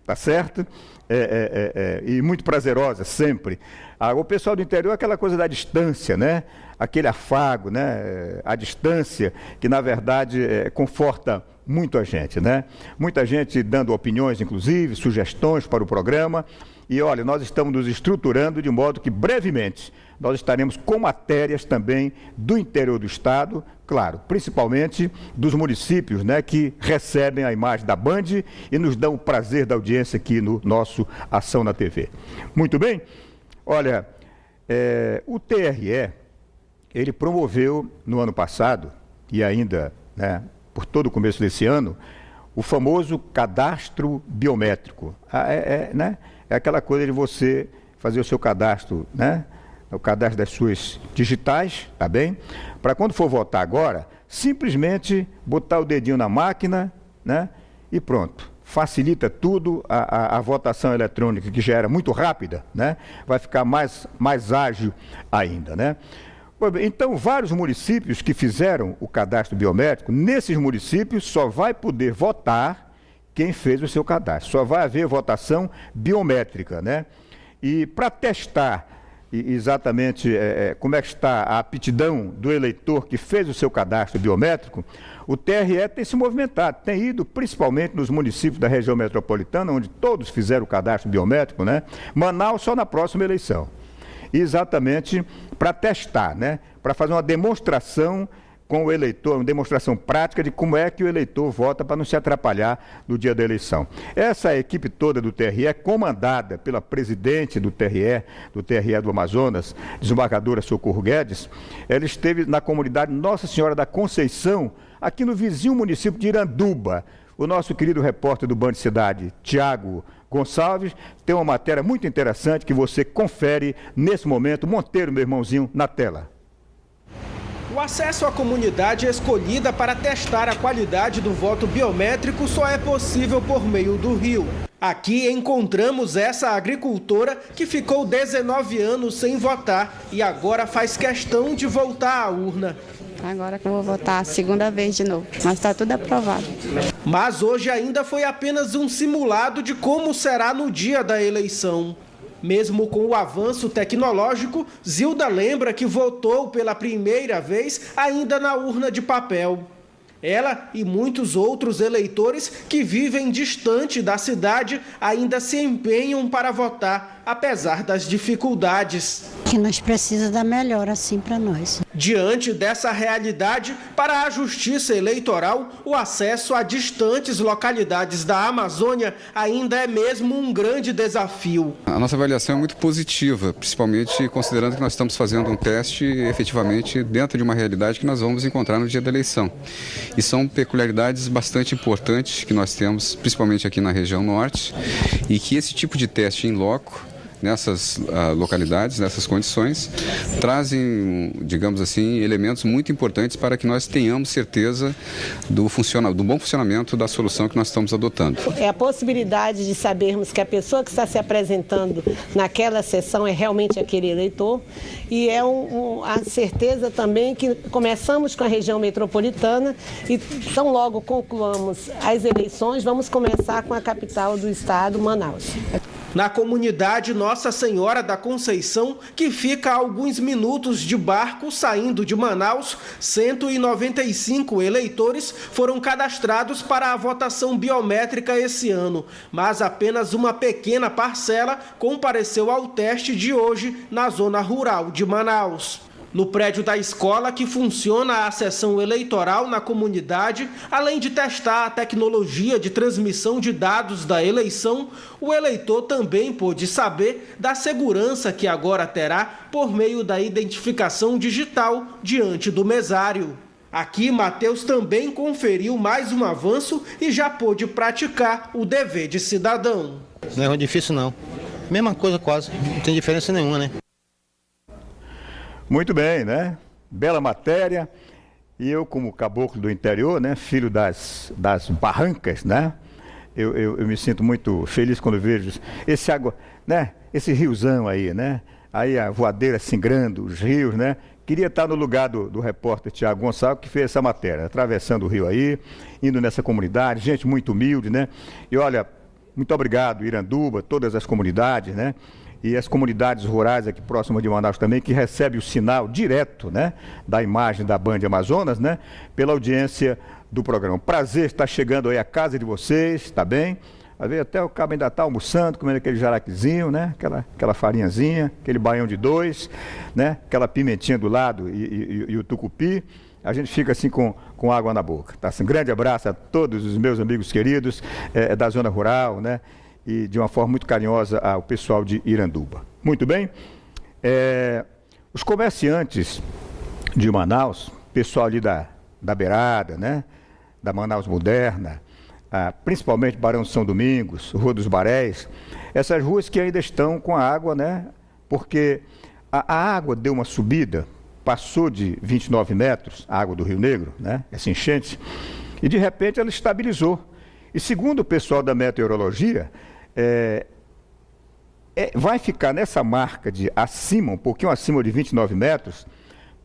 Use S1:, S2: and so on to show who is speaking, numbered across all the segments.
S1: tá certo? E muito prazerosa sempre. O pessoal do interior é aquela coisa da distância, né? Aquele afago, né? A distância que, na verdade, conforta muito a gente, né? Muita gente dando opiniões, inclusive, sugestões para o programa. E, olha, nós estamos nos estruturando de modo que, brevemente, nós estaremos com matérias também do interior do estado, claro, principalmente dos municípios, né, que recebem a imagem da Band e nos dão o prazer da audiência aqui no nosso Ação na TV. Muito bem? Olha, o TRE, ele promoveu no ano passado, e ainda, né, por todo o começo desse ano, o famoso cadastro biométrico. Né? É aquela coisa de você fazer o seu cadastro, né? O cadastro das suas digitais, tá bem? Para quando for votar agora, simplesmente botar o dedinho na máquina, né? E pronto. Facilita tudo, a votação eletrônica, que já era muito rápida, né? Vai ficar mais ágil ainda, né? Então, vários municípios que fizeram o cadastro biométrico, nesses municípios só vai poder votar quem fez o seu cadastro. Só vai haver votação biométrica, né? E para testar exatamente como é que está a aptidão do eleitor que fez o seu cadastro biométrico, o TRE tem se movimentado, tem ido principalmente nos municípios da região metropolitana, onde todos fizeram o cadastro biométrico, né? Manaus só na próxima eleição. Exatamente para testar, né? Para fazer uma demonstração com o eleitor, uma demonstração prática de como é que o eleitor vota para não se atrapalhar no dia da eleição. Essa equipe toda do TRE, comandada pela presidente do TRE do Amazonas, desembargadora Socorro Guedes, ela esteve na comunidade Nossa Senhora da Conceição, aqui no vizinho município de Iranduba. O nosso querido repórter do Band Cidade, Tiago Gonçalves, tem uma matéria muito interessante que você confere nesse momento. Monteiro, meu irmãozinho, na tela.
S2: O acesso à comunidade escolhida para testar a qualidade do voto biométrico só é possível por meio do rio. Aqui encontramos essa agricultora que ficou 19 anos sem votar e agora faz questão de voltar à urna.
S3: Agora que eu vou votar a segunda vez de novo, mas está tudo aprovado.
S2: Mas hoje ainda foi apenas um simulado de como será no dia da eleição. Mesmo com o avanço tecnológico, Zilda lembra que votou pela primeira vez ainda na urna de papel. Ela e muitos outros eleitores que vivem distante da cidade ainda se empenham para votar, apesar das dificuldades.
S4: Que nós precisamos da melhora assim para nós.
S2: Diante dessa realidade, para a Justiça Eleitoral, o acesso a distantes localidades da Amazônia ainda é mesmo um grande desafio.
S5: A nossa avaliação é muito positiva, principalmente considerando que nós estamos fazendo um teste efetivamente dentro de uma realidade que nós vamos encontrar no dia da eleição. E são peculiaridades bastante importantes que nós temos, principalmente aqui na região norte, e que esse tipo de teste em loco, nessas localidades, nessas condições, trazem, digamos assim, elementos muito importantes para que nós tenhamos certeza do bom funcionamento da solução que nós estamos adotando.
S6: É a possibilidade de sabermos que a pessoa que está se apresentando naquela sessão é realmente aquele eleitor e é a certeza também que começamos com a região metropolitana e tão logo concluamos as eleições, vamos começar com a capital do estado, Manaus.
S2: Na comunidade Nossa Senhora da Conceição, que fica a alguns minutos de barco saindo de Manaus, 195 eleitores foram cadastrados para a votação biométrica esse ano, mas apenas uma pequena parcela compareceu ao teste de hoje na zona rural de Manaus. No prédio da escola que funciona a sessão eleitoral na comunidade, além de testar a tecnologia de transmissão de dados da eleição, o eleitor também pôde saber da segurança que agora terá por meio da identificação digital diante do mesário. Aqui, Matheus também conferiu mais um avanço e já pôde praticar o dever de cidadão.
S7: Não é difícil não. Mesma coisa quase, não tem diferença nenhuma, né?
S1: Muito bem, né? Bela matéria. E eu, como caboclo do interior, né? Filho das barrancas, né? Eu me sinto muito feliz quando vejo esse água, né? Esse riozão aí, né? Aí a voadeira singrando, os rios, né? Queria estar no lugar do repórter Tiago Gonçalves, que fez essa matéria, atravessando o rio aí, indo nessa comunidade, gente muito humilde, né? E olha, Muito obrigado, Iranduba, todas as comunidades, né? E as comunidades rurais aqui próximas de Manaus também, que recebem o sinal direto, né, da imagem da Band Amazonas, né, pela audiência do programa. Prazer estar chegando aí à casa de vocês, tá bem? Às vezes até o cabo ainda está almoçando, comendo aquele jaraquizinho, né, aquela farinhazinha, aquele baião de 2, né, aquela pimentinha do lado e o tucupi. A gente fica assim com água na boca. Tá? Um grande abraço a todos os meus amigos queridos da zona rural, né? E de uma forma muito carinhosa ao pessoal de Iranduba. Muito bem. Os comerciantes de Manaus, pessoal ali da Beirada, né? Da Manaus Moderna, principalmente Barão de São Domingos, Rua dos Baréis, essas ruas que ainda estão com a água, né? Porque a água deu uma subida, passou de 29 metros, a água do Rio Negro, né? Essa enchente, e de repente ela estabilizou. E segundo o pessoal da meteorologia, vai ficar nessa marca de acima, um pouquinho acima de 29 metros,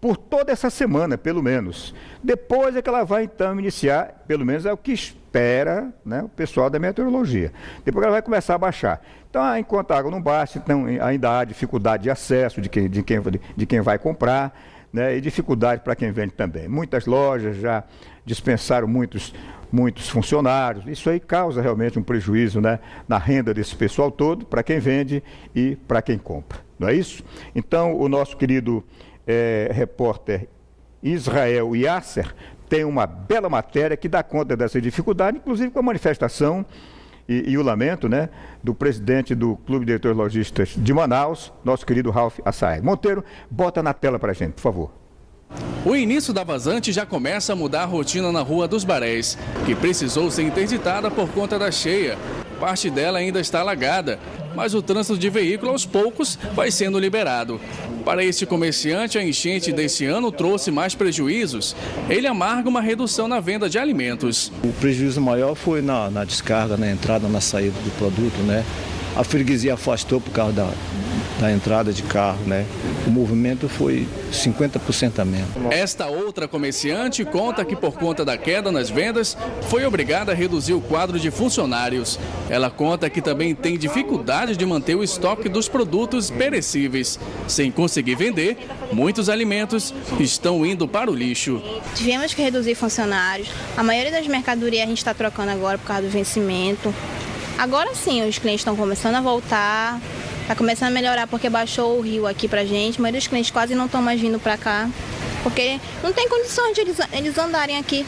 S1: por toda essa semana, pelo menos. Depois é que ela vai, então, iniciar, pelo menos é o que espera, né, o pessoal da meteorologia. Depois ela vai começar a baixar. Então, enquanto a água não baixa, então, ainda há dificuldade de acesso de quem vai comprar, né, e dificuldade para quem vende também. Muitas lojas já dispensaram muitos funcionários. Isso aí causa realmente um prejuízo, né, na renda desse pessoal todo, para quem vende e para quem compra. Não é isso? Então, o nosso querido repórter Israel Yasser tem uma bela matéria que dá conta dessa dificuldade, inclusive com a manifestação e o lamento, né, do presidente do Clube de Diretores Lojistas de Manaus, nosso querido Ralph Assaeg. Monteiro, bota na tela para a gente, por favor.
S8: O início da vazante já começa a mudar a rotina na Rua dos Baréis, que precisou ser interditada por conta da cheia. Parte dela ainda está alagada, mas o trânsito de veículo aos poucos vai sendo liberado. Para este comerciante, a enchente desse ano trouxe mais prejuízos. Ele amarga uma redução na venda de alimentos.
S9: O prejuízo maior foi na descarga, na entrada, na saída do produto, né? A freguesia afastou por causa da entrada de carro, né? O movimento foi 50% a menos.
S8: Esta outra comerciante conta que por conta da queda nas vendas, foi obrigada a reduzir o quadro de funcionários. Ela conta que também tem dificuldade de manter o estoque dos produtos perecíveis. Sem conseguir vender, muitos alimentos estão indo para o lixo.
S10: Tivemos que reduzir funcionários. A maioria das mercadorias a gente está trocando agora por causa do vencimento. Agora sim, os clientes estão começando a voltar, está começando a melhorar porque baixou o rio aqui pra gente. A maioria dos clientes quase não estão mais vindo para cá, porque não tem condições de eles andarem aqui.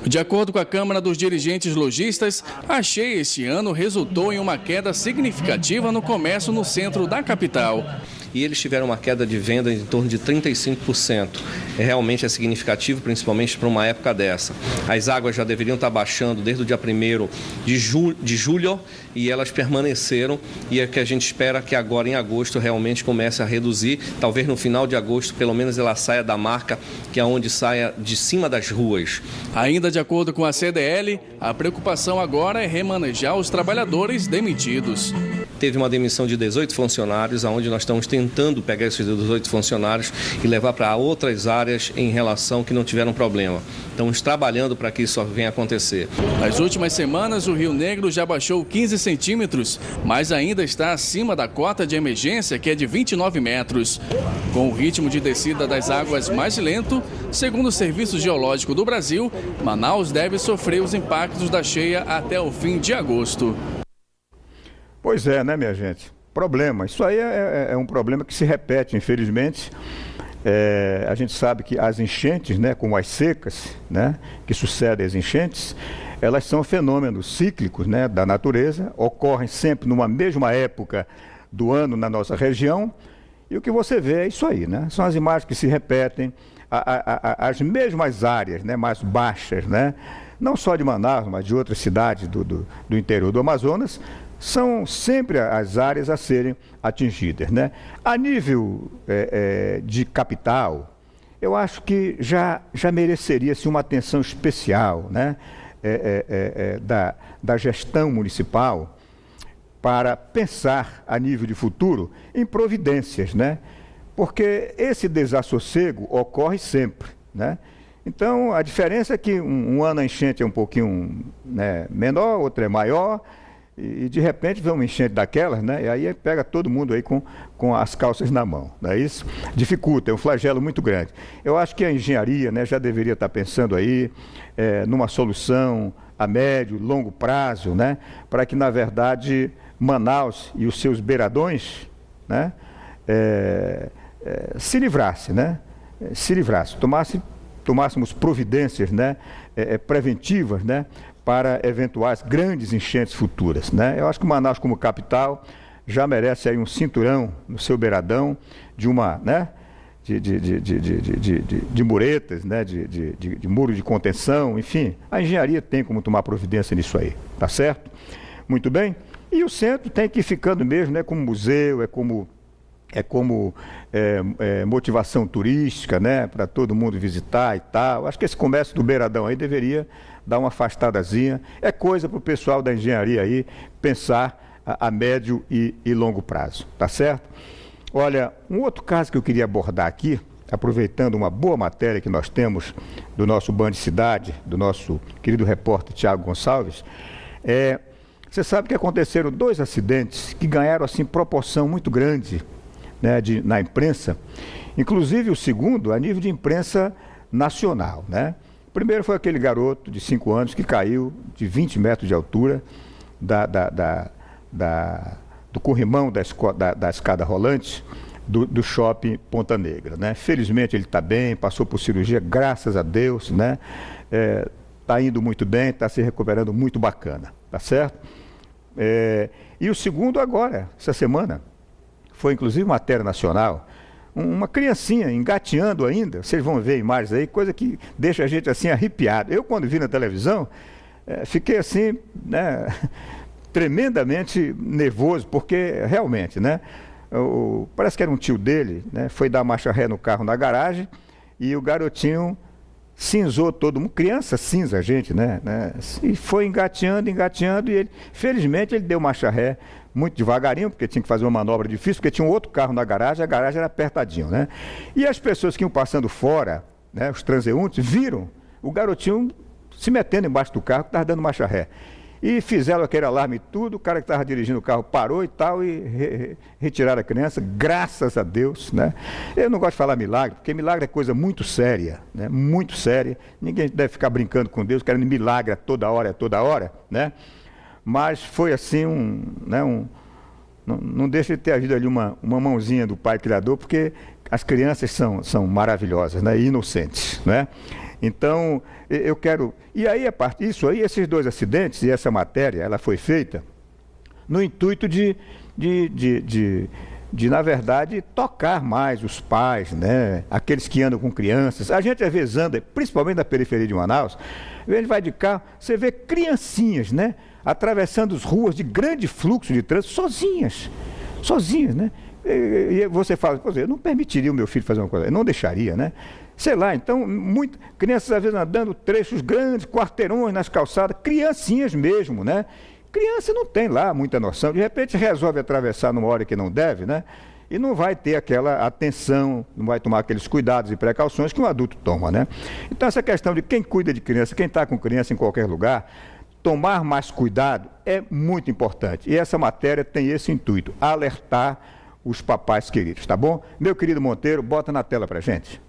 S8: De acordo com a Câmara dos Dirigentes Lojistas, a cheia este ano resultou em uma queda significativa no comércio no centro da capital.
S11: E eles tiveram uma queda de venda em torno de 35%. Realmente é significativo, principalmente para uma época dessa. As águas já deveriam estar baixando desde o dia 1º de julho e elas permaneceram. E é que a gente espera que agora em agosto realmente comece a reduzir. Talvez no final de agosto, pelo menos ela saia da marca, que é onde saia de cima das ruas.
S8: Ainda de acordo com a CDL, a preocupação agora é remanejar os trabalhadores demitidos.
S11: Teve uma demissão de 18 funcionários, onde nós estamos tentando pegar esses 18 funcionários e levar para outras áreas em relação que não tiveram problema. Estamos trabalhando para que isso venha acontecer.
S8: Nas últimas semanas, o Rio Negro já baixou 15 centímetros, mas ainda está acima da cota de emergência, que é de 29 metros. Com o ritmo de descida das águas mais lento, segundo o Serviço Geológico do Brasil, Manaus deve sofrer os impactos da cheia até o fim de agosto.
S1: Pois é, né, minha gente? Problema. Isso aí é um problema que se repete, infelizmente. A gente sabe que as enchentes, né, como as secas, né, que sucedem às enchentes, elas são fenômenos cíclicos, né, da natureza, ocorrem sempre numa mesma época do ano na nossa região, e o que você vê é isso aí, né? São as imagens que se repetem, as mesmas áreas, né, mais baixas, né, não só de Manaus, mas de outras cidades do interior do Amazonas, são sempre as áreas a serem atingidas, né? A nível de capital, eu acho que já mereceria-se uma atenção especial, né? Da gestão municipal para pensar a nível de futuro em providências, né? Porque esse desassossego ocorre sempre, né? Então, a diferença é que um ano a enchente é um pouquinho, né, menor, outro é maior, e de repente vem uma enchente daquelas, né? E aí pega todo mundo aí com as calças na mão, não é isso? Dificulta, é um flagelo muito grande. Eu acho que a engenharia, né, já deveria estar pensando aí numa solução a médio, longo prazo, né? Para que, na verdade, Manaus e os seus beiradões, né, se livrasse, né? Se livrasse, tomássemos providências, né, preventivas, né, para eventuais grandes enchentes futuras, né? Eu acho que Manaus, como capital, já merece aí um cinturão no seu beiradão de uma, né, de muretas, né, de muro de contenção, enfim. A engenharia tem como tomar providência nisso aí, tá certo? Muito bem. E o centro tem que ir ficando mesmo, né, como museu, como motivação turística, né, para todo mundo visitar e tal. Acho que esse comércio do beiradão aí deveria dar uma afastadazinha. É coisa para o pessoal da engenharia aí pensar a médio e longo prazo, tá certo? Olha, um outro caso que eu queria abordar aqui, aproveitando uma boa matéria que nós temos do nosso Band Cidade, do nosso querido repórter Tiago Gonçalves, você sabe que aconteceram 2 acidentes que ganharam assim proporção muito grande, né, na imprensa, inclusive o segundo a nível de imprensa nacional, né? O primeiro foi aquele garoto de 5 anos que caiu de 20 metros de altura do corrimão da escada rolante do shopping Ponta Negra, né? Felizmente ele está bem, passou por cirurgia, graças a Deus, né? Está indo muito bem, está se recuperando muito bacana, tá certo? E o segundo agora, essa semana, foi inclusive matéria nacional, uma criancinha engateando ainda, vocês vão ver imagens aí, coisa que deixa a gente assim arrepiado. Eu, quando vi na televisão, fiquei assim, né, tremendamente nervoso, porque realmente, né, parece que era um tio dele, né, foi dar marcha ré no carro na garagem e o garotinho cinzou todo mundo, criança cinza a gente, né, e foi engateando e ele, felizmente ele deu marcha ré muito devagarinho, porque tinha que fazer uma manobra difícil, porque tinha um outro carro na garagem, a garagem era apertadinho, né? E as pessoas que iam passando fora, né, os transeuntes, viram o garotinho se metendo embaixo do carro, que estava dando marcha ré. E fizeram aquele alarme e tudo, o cara que estava dirigindo o carro parou e tal, e retiraram a criança, graças a Deus, né? Eu não gosto de falar milagre, porque milagre é coisa muito séria, né? Muito séria. Ninguém deve ficar brincando com Deus, querendo milagre a toda hora, né? Mas foi assim, não deixa de ter havido ali uma mãozinha do Pai Criador, porque as crianças são maravilhosas, né, e inocentes, né? Então, eu quero... E aí, a partir disso aí, esses 2 acidentes e essa matéria, ela foi feita no intuito de na verdade, tocar mais os pais, né? Aqueles que andam com crianças. A gente às vezes anda, principalmente na periferia de Manaus, a gente vai de carro, você vê criancinhas, né, atravessando as ruas de grande fluxo de trânsito, sozinhas, né? E você fala, eu não permitiria o meu filho fazer uma coisa, eu não deixaria, né? Sei lá, então, crianças às vezes andando trechos grandes, quarteirões nas calçadas, criancinhas mesmo, né? Criança não tem lá muita noção, de repente resolve atravessar numa hora que não deve, né? E não vai ter aquela atenção, não vai tomar aqueles cuidados e precauções que um adulto toma, né? Então essa questão de quem cuida de criança, quem está com criança em qualquer lugar, tomar mais cuidado é muito importante. E essa matéria tem esse intuito, alertar os papais queridos, tá bom? Meu querido Monteiro, bota na tela pra gente.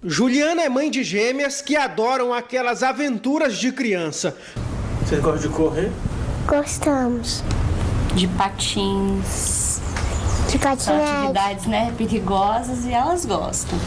S2: Juliana é mãe de gêmeas que adoram aquelas aventuras de criança. Você gosta de correr?
S12: Gostamos.
S13: De patins.
S12: De patinete.
S13: São atividades, né, perigosas e elas gostam.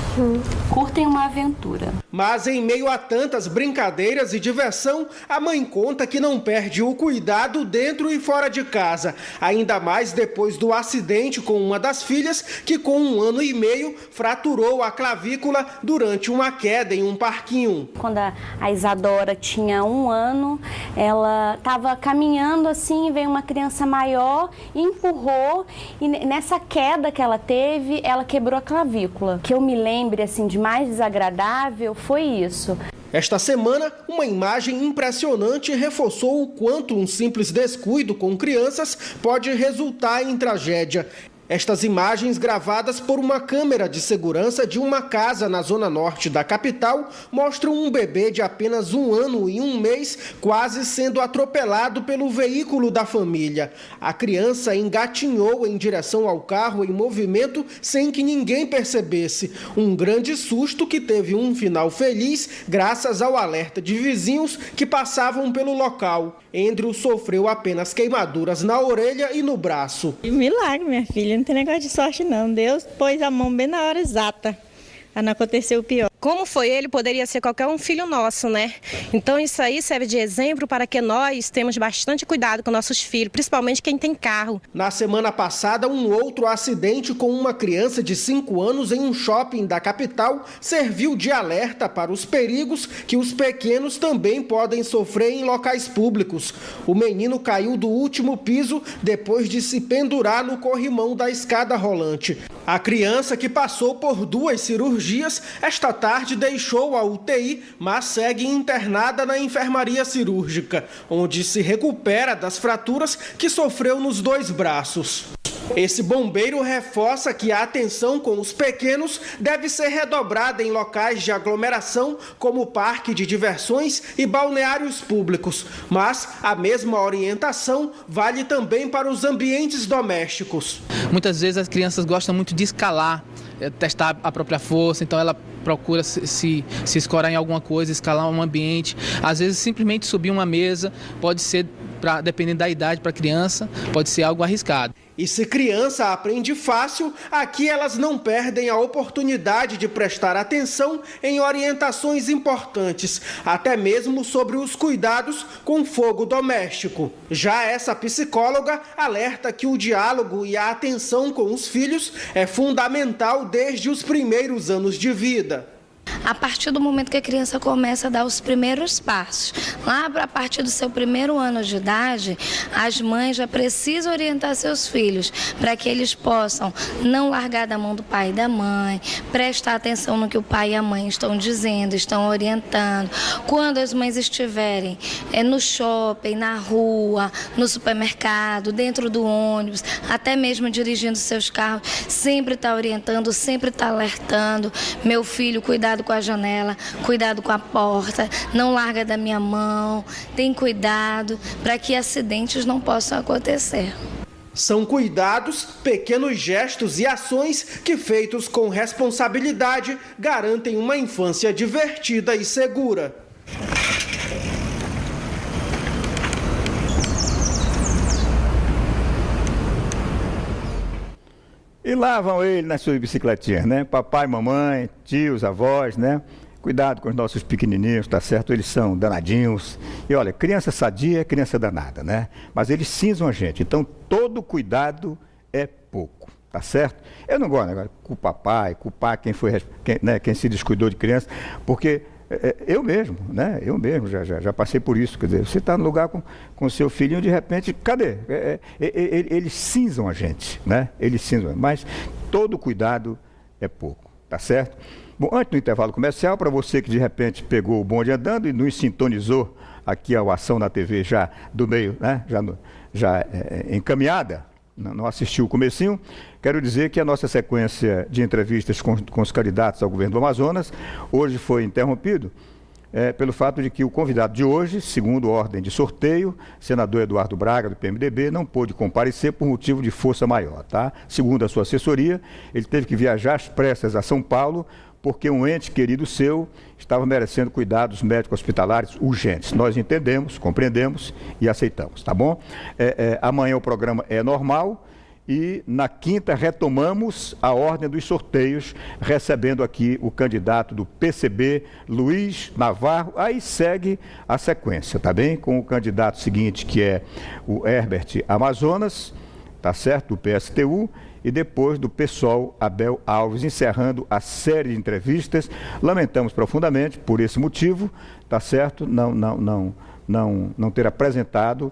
S13: Curtem uma aventura.
S2: Mas em meio a tantas brincadeiras e diversão, a mãe conta que não perde o cuidado dentro e fora de casa. Ainda mais depois do acidente com uma das filhas, que com 1 ano e meio fraturou a clavícula durante uma queda em um parquinho.
S13: Quando a Isadora tinha 1 ano, ela estava caminhando assim, veio uma criança maior, empurrou e nessa queda que ela teve, ela quebrou a clavícula. Que eu me lembre assim de mais desagradável foi isso.
S2: Esta semana, uma imagem impressionante reforçou o quanto um simples descuido com crianças pode resultar em tragédia. Estas imagens, gravadas por uma câmera de segurança de uma casa na zona norte da capital, mostram um bebê de apenas 1 ano e 1 mês quase sendo atropelado pelo veículo da família. A criança engatinhou em direção ao carro em movimento sem que ninguém percebesse. Um grande susto que teve um final feliz graças ao alerta de vizinhos que passavam pelo local. Andrew sofreu apenas queimaduras na orelha e no braço.
S14: Milagre, minha filha. Não tem negócio de sorte, não. Deus pôs a mão bem na hora exata. Para não acontecer o pior.
S15: Como foi ele, poderia ser qualquer um filho nosso, né? Então isso aí serve de exemplo para que nós temos bastante cuidado com nossos filhos, principalmente quem tem carro.
S2: Na semana passada, um outro acidente com uma criança de 5 anos em um shopping da capital serviu de alerta para os perigos que os pequenos também podem sofrer em locais públicos. O menino caiu do último piso depois de se pendurar no corrimão da escada rolante. A criança, que passou por 2 cirurgias, esta tarde deixou a UTI, mas segue internada na enfermaria cirúrgica, onde se recupera das fraturas que sofreu nos 2 braços. Esse bombeiro reforça que a atenção com os pequenos deve ser redobrada em locais de aglomeração, como parque de diversões e balneários públicos. Mas a mesma orientação vale também para os ambientes domésticos.
S16: Muitas vezes as crianças gostam muito de escalar, testar a própria força, então ela procura se escorar em alguma coisa, escalar um ambiente. Às vezes simplesmente subir uma mesa pode ser, dependendo da idade para a criança, pode ser algo arriscado.
S2: E se criança aprende fácil, aqui elas não perdem a oportunidade de prestar atenção em orientações importantes, até mesmo sobre os cuidados com fogo doméstico. Já essa psicóloga alerta que o diálogo e a atenção com os filhos é fundamental desde os primeiros anos de vida.
S17: A partir do momento que a criança começa a dar os primeiros passos, lá a partir do seu 1º ano de idade, as mães já precisam orientar seus filhos para que eles possam não largar da mão do pai e da mãe, prestar atenção no que o pai e a mãe estão dizendo, estão orientando. Quando as mães estiverem no shopping, na rua, no supermercado, dentro do ônibus, até mesmo dirigindo seus carros, sempre está orientando, sempre está alertando. Meu filho, cuidado com a janela, cuidado com a porta, não larga da minha mão, tem cuidado para que acidentes não possam acontecer.
S2: São cuidados, pequenos gestos e ações que, feitos com responsabilidade, garantem uma infância divertida e segura.
S1: E lá vão eles nas suas bicicletinhas, né? Papai, mamãe, tios, avós, né? Cuidado com os nossos pequenininhos, tá certo? Eles são danadinhos. E olha, criança sadia é criança danada, né? Mas eles cinzam a gente. Então, todo cuidado é pouco, tá certo? Eu não gosto de culpar pai, culpar quem se descuidou de criança, porque eu mesmo já passei por isso. Quer dizer, você está no lugar com seu filhinho, de repente, cadê? Eles cinzam a gente, né? Eles cinzam, mas todo cuidado é pouco, tá certo? Bom, antes do intervalo comercial, para você que de repente pegou o bonde andando e nos sintonizou aqui ao Ação na TV já do meio, né? Já encaminhada, não assistiu o comecinho, quero dizer que a nossa sequência de entrevistas com os candidatos ao governo do Amazonas hoje foi interrompido pelo fato de que o convidado de hoje, segundo ordem de sorteio, senador Eduardo Braga, do PMDB, não pôde comparecer por motivo de força maior, tá? Segundo a sua assessoria, ele teve que viajar às pressas a São Paulo porque um ente querido seu estava merecendo cuidados médicos hospitalares urgentes. Nós entendemos, compreendemos e aceitamos, tá bom? Amanhã o programa é normal e na quinta retomamos a ordem dos sorteios, recebendo aqui o candidato do PCB, Luiz Navarro. Aí segue a sequência, tá bem? Com o candidato seguinte, que é o Herbert Amazonas, tá certo? Do PSTU. E depois do PSOL, Abel Alves, encerrando a série de entrevistas. Lamentamos profundamente por esse motivo, tá certo? Não ter apresentado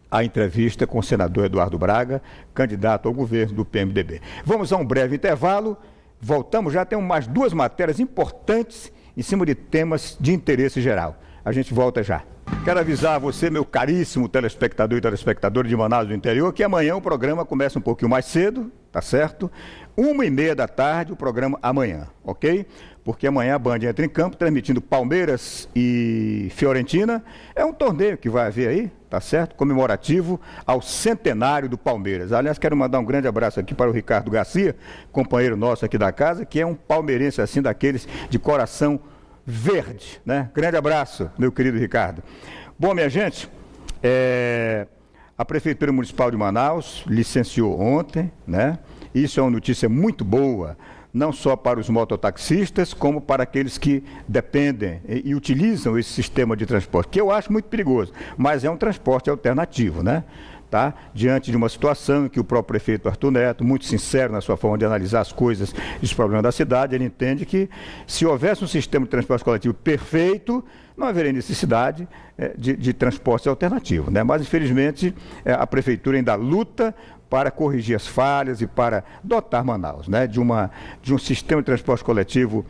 S1: a entrevista com o senador Eduardo Braga, candidato ao governo do PMDB. Vamos a um breve intervalo, voltamos já, temos mais 2 matérias importantes em cima de temas de interesse geral. A gente volta já. Quero avisar você, meu caríssimo telespectador e telespectadora de Manaus do interior, que amanhã o programa começa um pouquinho mais cedo, tá certo? 1h30 da tarde, o programa amanhã, ok? Porque amanhã a Band entra em campo, transmitindo Palmeiras e Fiorentina. É um torneio que vai haver aí, tá certo? Comemorativo ao centenário do Palmeiras. Aliás, quero mandar um grande abraço aqui para o Ricardo Garcia, companheiro nosso aqui da casa, que é um palmeirense assim, daqueles de coração verde, né? Grande abraço, meu querido Ricardo. Bom, minha gente, a Prefeitura Municipal de Manaus licenciou ontem, né? Isso é uma notícia muito boa, não só para os mototaxistas, como para aqueles que dependem e utilizam esse sistema de transporte, que eu acho muito perigoso, mas é um transporte alternativo, né? Tá? Diante de uma situação em que o próprio prefeito Arthur Neto, muito sincero na sua forma de analisar as coisas e os problemas da cidade, ele entende que se houvesse um sistema de transporte coletivo perfeito, não haveria necessidade de transporte alternativo, né? Mas, infelizmente, a prefeitura ainda luta para corrigir as falhas e para dotar Manaus, né, de um sistema de transporte coletivo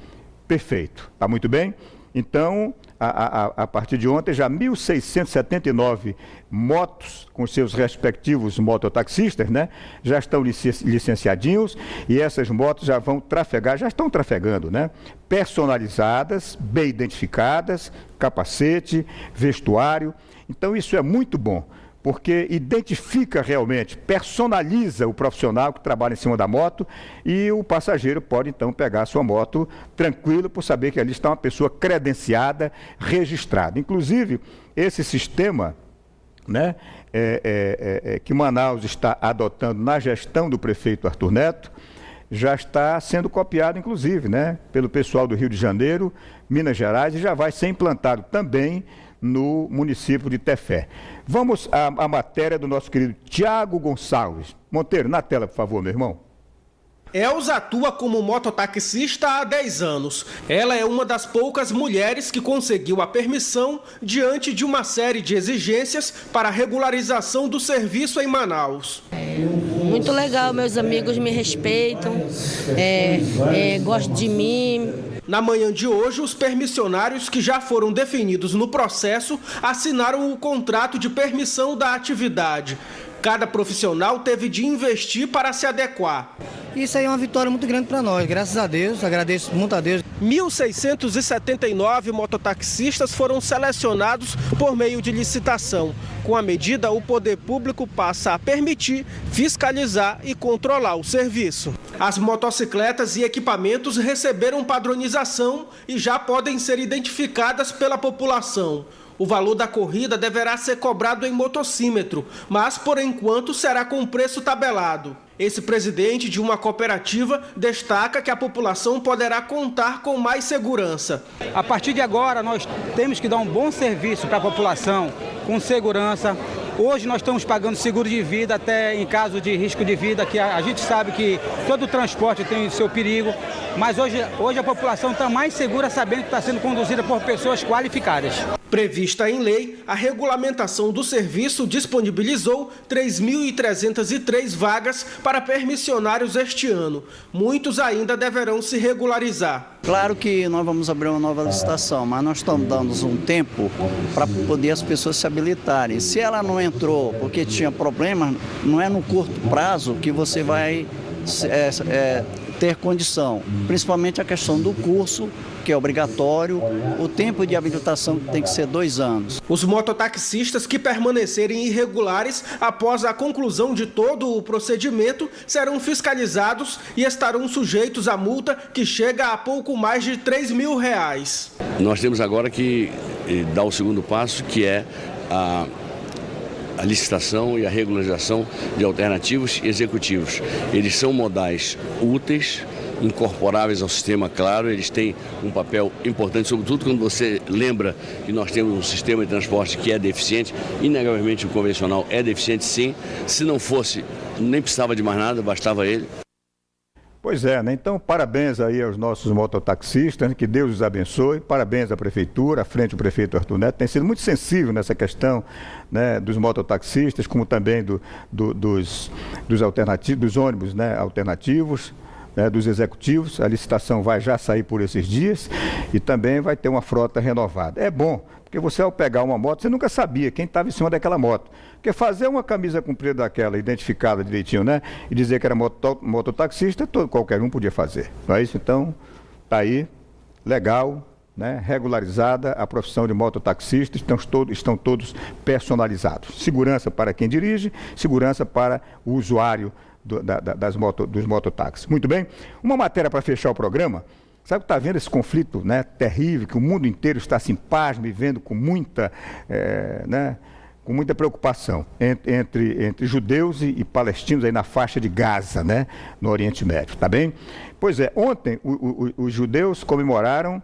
S1: perfeito. Tá muito bem? Então, a partir de ontem, já 1.679 motos com seus respectivos mototaxistas, né, já estão licenciadinhos e essas motos já vão trafegar, já estão trafegando, né, personalizadas, bem identificadas, capacete, vestuário. Então, isso é muito bom, porque identifica realmente, personaliza o profissional que trabalha em cima da moto e o passageiro pode, então, pegar a sua moto tranquilo por saber que ali está uma pessoa credenciada, registrada. Inclusive, esse sistema, né, que Manaus está adotando na gestão do prefeito Arthur Neto, já está sendo copiado, inclusive, né, pelo pessoal do Rio de Janeiro, Minas Gerais, e já vai ser implantado também no município de Tefé. Vamos à matéria do nosso querido Tiago Gonçalves. Monteiro, na tela, por favor, meu irmão.
S2: Elza atua como mototaxista há 10 anos. Ela é uma das poucas mulheres que conseguiu a permissão diante de uma série de exigências para a regularização do serviço em Manaus.
S18: Muito legal, meus amigos me respeitam, gostam de mim.
S2: Na manhã de hoje, os permissionários que já foram definidos no processo assinaram o contrato de permissão da atividade. Cada profissional teve de investir para se adequar.
S7: Isso aí é uma vitória muito grande para nós, graças a Deus, agradeço muito a Deus.
S2: 1.679 mototaxistas foram selecionados por meio de licitação. Com a medida, o poder público passa a permitir, fiscalizar e controlar o serviço. As motocicletas e equipamentos receberam padronização e já podem ser identificadas pela população. O valor da corrida deverá ser cobrado em motocímetro, mas por enquanto será com preço tabelado. Esse presidente de uma cooperativa destaca que a população poderá contar com mais segurança.
S19: A partir de agora, nós temos que dar um bom serviço para a população, com segurança. Hoje nós estamos pagando seguro de vida até em caso de risco de vida, que a gente sabe que todo o transporte tem o seu perigo, mas hoje a população está mais segura sabendo que está sendo conduzida por pessoas qualificadas.
S2: Prevista em lei, a regulamentação do serviço disponibilizou 3.303 vagas para permissionários este ano. Muitos ainda deverão se regularizar.
S20: Claro que nós vamos abrir uma nova licitação, mas nós estamos dando um tempo para poder as pessoas se habilitarem. Se ela não entrou porque tinha problemas, não é no curto prazo que você vai ter condição. Principalmente a questão do curso, que é obrigatório, o tempo de habilitação tem que ser 2 anos.
S2: Os mototaxistas que permanecerem irregulares após a conclusão de todo o procedimento serão fiscalizados e estarão sujeitos a multa que chega a pouco mais de R$3.000.
S21: Nós temos agora que dar o segundo passo, que é a licitação e a regularização de alternativos executivos. Eles são modais úteis, incorporáveis ao sistema, claro, eles têm um papel importante, sobretudo quando você lembra que nós temos um sistema de transporte que é deficiente, inegavelmente o convencional é deficiente sim, se não fosse, nem precisava de mais nada, bastava ele.
S1: Pois é, né? Então parabéns aí aos nossos mototaxistas, né? Que Deus os abençoe, parabéns à Prefeitura, à frente do prefeito Arthur Neto, tem sido muito sensível nessa questão, né, dos mototaxistas, como também dos alternativos, dos ônibus, né, alternativos, dos executivos. A licitação vai já sair por esses dias e também vai ter uma frota renovada. É bom, Porque você, ao pegar uma moto, você nunca sabia quem estava em cima daquela moto. Porque fazer uma camisa comprida daquela, identificada direitinho, né? E dizer que era mototaxista, qualquer um podia fazer. Não é isso? Então, está aí, legal, né? Regularizada a profissão de mototaxista, estão todos personalizados. Segurança para quem dirige, segurança para o usuário dos mototáxis. Muito bem? Uma matéria para fechar o programa. Sabe que está vendo esse conflito, né, terrível, que o mundo inteiro está assim, pasmo e vendo com muita preocupação entre judeus e palestinos aí na faixa de Gaza, né, no Oriente Médio, tá bem? Pois é, ontem os judeus comemoraram,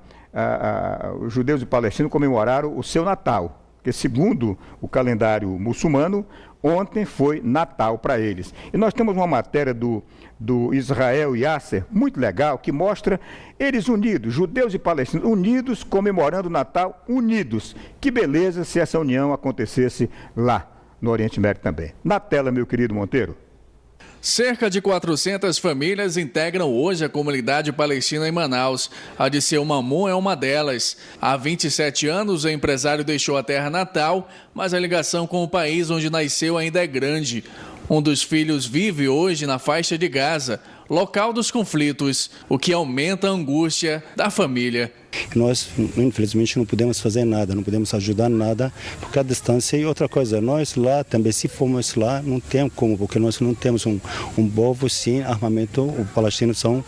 S1: os judeus e palestinos comemoraram o seu Natal, porque segundo o calendário muçulmano, ontem foi Natal para eles. E nós temos uma matéria do Israel Yasser, muito legal, que mostra eles unidos, judeus e palestinos, unidos, comemorando o Natal, unidos. Que beleza se essa união acontecesse lá no Oriente Médio também. Na tela, meu querido Monteiro.
S8: Cerca de 400 famílias integram hoje a comunidade palestina em Manaus. A de seu Mamun é uma delas. Há 27 anos, o empresário deixou a terra natal, mas a ligação com o país onde nasceu ainda é grande. Um dos filhos vive hoje na faixa de Gaza, local dos conflitos, o que aumenta a angústia da família.
S3: Nós, infelizmente, não podemos fazer nada, não podemos ajudar nada por causa da distância. E outra coisa, nós lá também, se formos lá, não tem como, porque nós não temos um povo sem armamento. Os palestinos são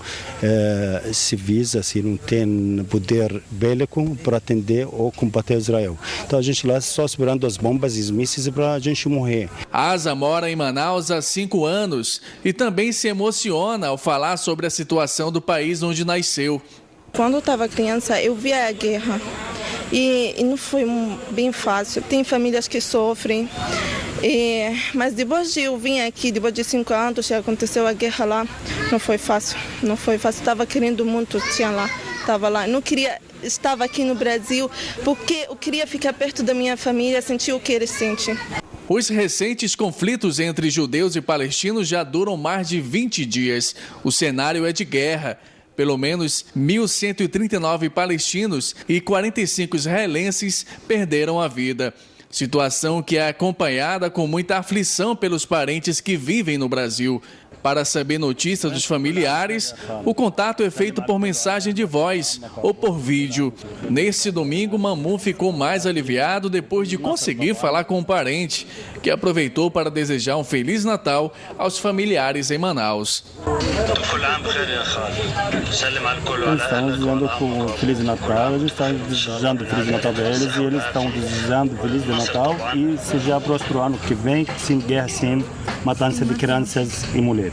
S3: civis, assim, não tem poder bélico para atender ou combater Israel. Então a gente lá só esperando as bombas e os mísseis para a gente morrer.
S8: Asa mora em Manaus há 5 anos e também se emociona ao falar sobre a situação do país onde nasceu.
S22: Quando eu estava criança, eu via a guerra e não foi bem fácil. Tem famílias que sofrem, mas depois de eu vir aqui, depois de 5 anos, que aconteceu a guerra lá, não foi fácil. Não foi fácil, estava querendo muito, estava lá. Não queria, estava aqui no Brasil, porque eu queria ficar perto da minha família, sentir o que eles sentem.
S8: Os recentes conflitos entre judeus e palestinos já duram mais de 20 dias. O cenário é de guerra. Pelo menos 1.139 palestinos e 45 israelenses perderam a vida. Situação que é acompanhada com muita aflição pelos parentes que vivem no Brasil. Para saber notícias dos familiares, o contato é feito por mensagem de voz ou por vídeo. Nesse domingo, Mamun ficou mais aliviado depois de conseguir falar com um parente, que aproveitou para desejar um Feliz Natal aos familiares em Manaus.
S23: Eles estão dizendo Feliz Natal, eles estão desejando Feliz Natal para eles e eles estão desejando Feliz Natal e seja próximo ano que vem, sem guerra, sem matança de crianças e mulheres.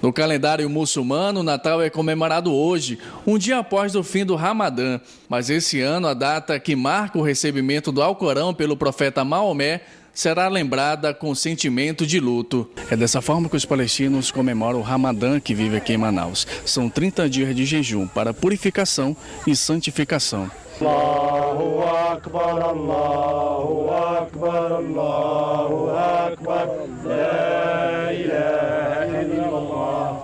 S8: No calendário muçulmano, o Natal é comemorado hoje, um dia após o fim do Ramadã. Mas esse ano, a data que marca o recebimento do Alcorão pelo profeta Maomé será lembrada com sentimento de luto. É dessa forma que os palestinos comemoram o Ramadã que vive aqui em Manaus. São 30 dias de jejum para purificação e santificação.
S23: Allahu Akbar, Allahu Akbar, Allahu Akbar, La ilaha illallah.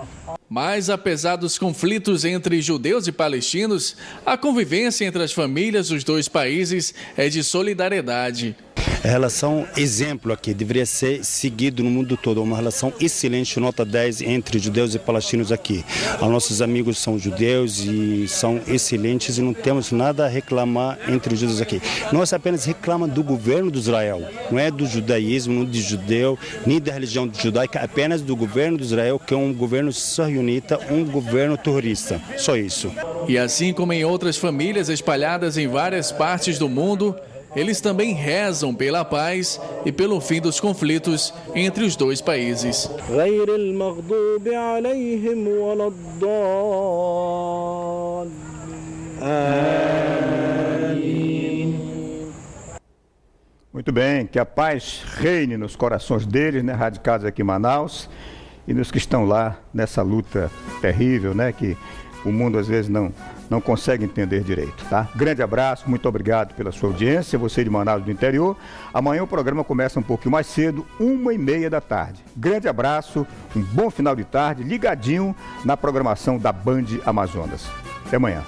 S8: Mas, apesar dos conflitos entre judeus e palestinos, a convivência entre as famílias dos dois países é de solidariedade.
S3: A relação exemplo aqui deveria ser seguido no mundo todo, uma relação excelente, nota 10 entre judeus e palestinos aqui. Os nossos amigos são judeus e são excelentes e não temos nada a reclamar entre os judeus aqui. Nós apenas reclamamos do governo de Israel, não é do judaísmo, não de judeu, nem da religião judaica, apenas do governo de Israel, que é um governo sionista, um governo terrorista, só isso.
S8: E assim como em outras famílias espalhadas em várias partes do mundo, eles também rezam pela paz e pelo fim dos conflitos entre os dois países.
S1: Muito bem, que a paz reine nos corações deles, né, radicados aqui em Manaus, e nos que estão lá nessa luta terrível, né, que o mundo às vezes não consegue entender direito, tá? Grande abraço, muito obrigado pela sua audiência, você de Manaus do interior. Amanhã o programa começa um pouquinho mais cedo, 1h30 da tarde. Grande abraço, um bom final de tarde, ligadinho na programação da Band Amazonas. Até amanhã.